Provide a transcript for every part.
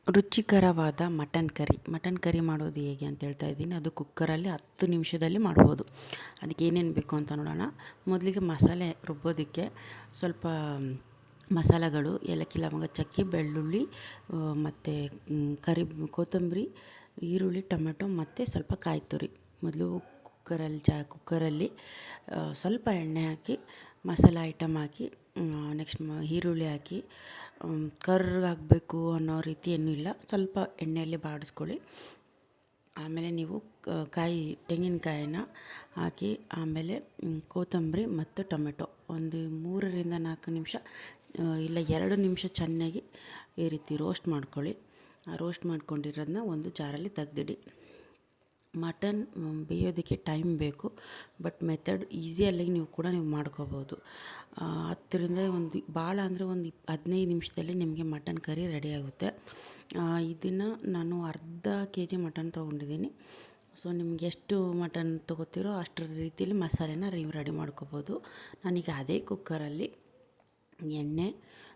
ರುಚಿಕರವಾದ mutton curry ಮಾಡೋದು ಹೇಗೆ ಅಂತ ಹೇಳ್ತಾ ಇದ್ದೀನಿ. ಅದು ಕುಕ್ಕರಲ್ಲಿ 10 ನಿಮಿಷದಲ್ಲಿ ಮಾಡ್ಬೋದು. ಅದಕ್ಕೆ ಏನೇನು ಬೇಕು ಅಂತ ನೋಡೋಣ. ಮೊದಲಿಗೆ ಮಸಾಲೆ ರುಬ್ಬೋದಕ್ಕೆ ಸ್ವಲ್ಪ ಮಸಾಲೆಗಳು ಏಲಕ್ಕಿ, ಲವಂಗ, ಚಕ್ಕೆ, ಬೆಳ್ಳುಳ್ಳಿ, ಮತ್ತು ಕೊತ್ತಂಬರಿ, ಈರುಳ್ಳಿ, ಟೊಮೆಟೊ ಮತ್ತು ಸ್ವಲ್ಪ ಕಾಯಿ ತುರಿ. ಮೊದಲು ಕುಕ್ಕರಲ್ಲಿ ಸ್ವಲ್ಪ ಎಣ್ಣೆ ಹಾಕಿ ಮಸಾಲೆ ಐಟಮ್ ಹಾಕಿ, ನೆಕ್ಸ್ಟ್ ಈರುಳ್ಳಿ ಹಾಕಿ ಕರ್ರಾಗಬೇಕು ಅನ್ನೋ ರೀತಿ ಏನೂ ಇಲ್ಲ, ಸ್ವಲ್ಪ ಎಣ್ಣೆಯಲ್ಲಿ ಬಾಡಿಸ್ಕೊಳ್ಳಿ. ಆಮೇಲೆ ನೀವು ತೆಂಗಿನಕಾಯಿನ ಹಾಕಿ, ಆಮೇಲೆ ಕೊತ್ತಂಬರಿ ಮತ್ತು ಟೊಮೆಟೊ ಒಂದು 3-4 ನಿಮಿಷ ಇಲ್ಲ 2 ನಿಮಿಷ ಚೆನ್ನಾಗಿ ಈ ರೀತಿ ರೋಸ್ಟ್ ಮಾಡ್ಕೊಳ್ಳಿ. ರೋಸ್ಟ್ ಮಾಡ್ಕೊಂಡಿರೋದನ್ನ ಒಂದು ಜಾರಲ್ಲಿ ತೆಗ್ದಿಡಿ. ಮಟನ್ ಬೇಯೋದಕ್ಕೆ ಟೈಮ್ ಬೇಕು, ಬಟ್ ಮೆಥಡ್ ಈಸಿಯಲ್ಲಿ ನೀವು ಮಾಡ್ಕೋಬೋದು. 10 ಭಾಳ ಅಂದರೆ ಒಂದು 15 ನಿಮಿಷದಲ್ಲಿ ನಿಮಗೆ ಮಟನ್ ಕರಿ ರೆಡಿ ಆಗುತ್ತೆ. ಇದನ್ನು ನಾನು ಅರ್ಧ ಕೆಜಿ ಮಟನ್ ತೊಗೊಂಡಿದ್ದೀನಿ. ಸೊ ನಿಮ್ಗೆ ಎಷ್ಟು ಮಟನ್ ತೊಗೋತೀರೋ ಅಷ್ಟರ ರೀತಿಯಲ್ಲಿ ಮಸಾಲೆನ ರೆಡಿ ಮಾಡ್ಕೋಬೋದು. ನಾನೀಗ ಅದೇ ಕುಕ್ಕರಲ್ಲಿ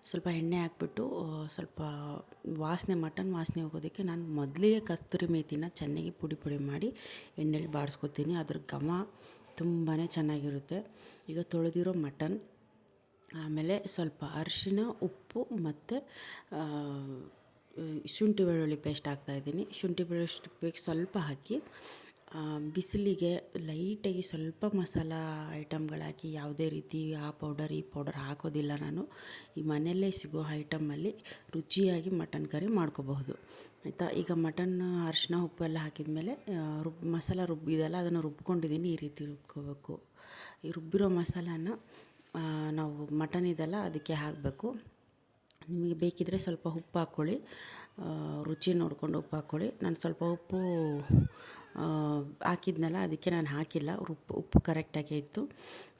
ಸ್ವಲ್ಪ ಎಣ್ಣೆ ಹಾಕ್ಬಿಟ್ಟು, ಸ್ವಲ್ಪ ಮಟನ್ ವಾಸನೆ ಹೋಗೋದಕ್ಕೆ ನಾನು ಮೊದಲಿಗೆ ಕಸ್ತೂರಿ ಮೇಥಿನ ಚೆನ್ನಾಗಿ ಪುಡಿ ಮಾಡಿ ಎಣ್ಣೆಲಿ ಬಾಡಿಸ್ಕೊತೀನಿ. ಅದ್ರ ಘಮ ತುಂಬಾ ಚೆನ್ನಾಗಿರುತ್ತೆ. ಈಗ ತೊಳೆದಿರೋ ಮಟನ್, ಆಮೇಲೆ ಸ್ವಲ್ಪ ಅರಿಶಿನ, ಉಪ್ಪು ಮತ್ತು ಶುಂಠಿ ಬೆಳ್ಳುಳ್ಳಿ ಪೇಸ್ಟ್ ಹಾಕ್ತಾಯಿದ್ದೀನಿ. ಶುಂಠಿ ಬೆಳ್ಳುಳ್ಳಿ ಪೇಸ್ಟ್ ಸ್ವಲ್ಪ ಹಾಕಿ, ಬಿಸಿಲಿಗೆ ಲೈಟಾಗಿ ಸ್ವಲ್ಪ ಮಸಾಲ ಐಟಮ್ಗಳಾಕಿ, ಯಾವುದೇ ರೀತಿ ಆ ಪೌಡರ್ ಈ ಪೌಡರ್ ಹಾಕೋದಿಲ್ಲ ನಾನು. ಈ ಮನೆಯಲ್ಲೇ ಸಿಗೋ ಐಟಮಲ್ಲಿ ರುಚಿಯಾಗಿ ಮಟನ್ ಕರಿ ಮಾಡ್ಕೋಬಹುದು, ಆಯಿತಾ. ಈಗ ಮಟನ್ ಅರಿಶಿನ ಉಪ್ಪು ಎಲ್ಲ ಹಾಕಿದ ಮೇಲೆ ಮಸಾಲ ರುಬ್ಬಿದೆಲ್ಲ ಅದನ್ನು ರುಬ್ಕೊಂಡಿದ್ದೀನಿ. ಈ ರೀತಿ ರುಬ್ಕೋಬೇಕು. ಈ ರುಬ್ಬಿರೋ ಮಸಾಲಾನ ನಾವು ಮಟನ್ ಇದೆಲ್ಲ ಅದಕ್ಕೆ ಹಾಕಬೇಕು. ನಿಮಗೆ ಬೇಕಿದ್ದರೆ ಸ್ವಲ್ಪ ಉಪ್ಪು ಹಾಕ್ಕೊಳ್ಳಿ, ರುಚಿ ನೋಡಿಕೊಂಡು ಉಪ್ಪು ಹಾಕ್ಕೊಳ್ಳಿ. ನಾನು ಸ್ವಲ್ಪ ಉಪ್ಪು ಹಾಕಿದ್ನಲ್ಲ, ಅದಕ್ಕೆ ನಾನು ಹಾಕಿಲ್ಲ. ಉಪ್ಪು ಕರೆಕ್ಟಾಗೇ ಇತ್ತು.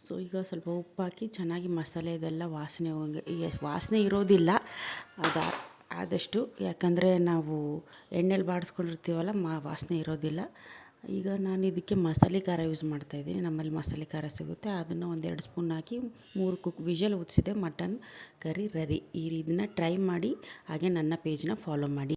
ಸೊ ಈಗ ಸ್ವಲ್ಪ ಉಪ್ಪು ಹಾಕಿ ಚೆನ್ನಾಗಿ ಮಸಾಲೆ ಇದೆಲ್ಲ ವಾಸನೆ ಇರೋದಿಲ್ಲ ಆದಷ್ಟು, ಯಾಕಂದರೆ ನಾವು ಎಣ್ಣೆಲಿ ಬಾಡಿಸ್ಕೊಂಡಿರ್ತೀವಲ್ಲ, ವಾಸನೆ ಇರೋದಿಲ್ಲ. ಈಗ ನಾನು ಇದಕ್ಕೆ ಮಸಾಲೆ ಖಾರ ಯೂಸ್ ಮಾಡ್ತಾಯಿದ್ದೀನಿ. ನಮ್ಮಲ್ಲಿ ಮಸಾಲೆ ಖಾರ ಸಿಗುತ್ತೆ, ಅದನ್ನು 1-2 ಸ್ಪೂನ್ ಹಾಕಿ 3 ವಿಷಲ್ ಊದಿಸಿದೆ. Mutton curry ready. ಇದನ್ನು ಟ್ರೈ ಮಾಡಿ, ಹಾಗೆ ನನ್ನ ಪೇಜ್ನ ಫಾಲೋ ಮಾಡಿ.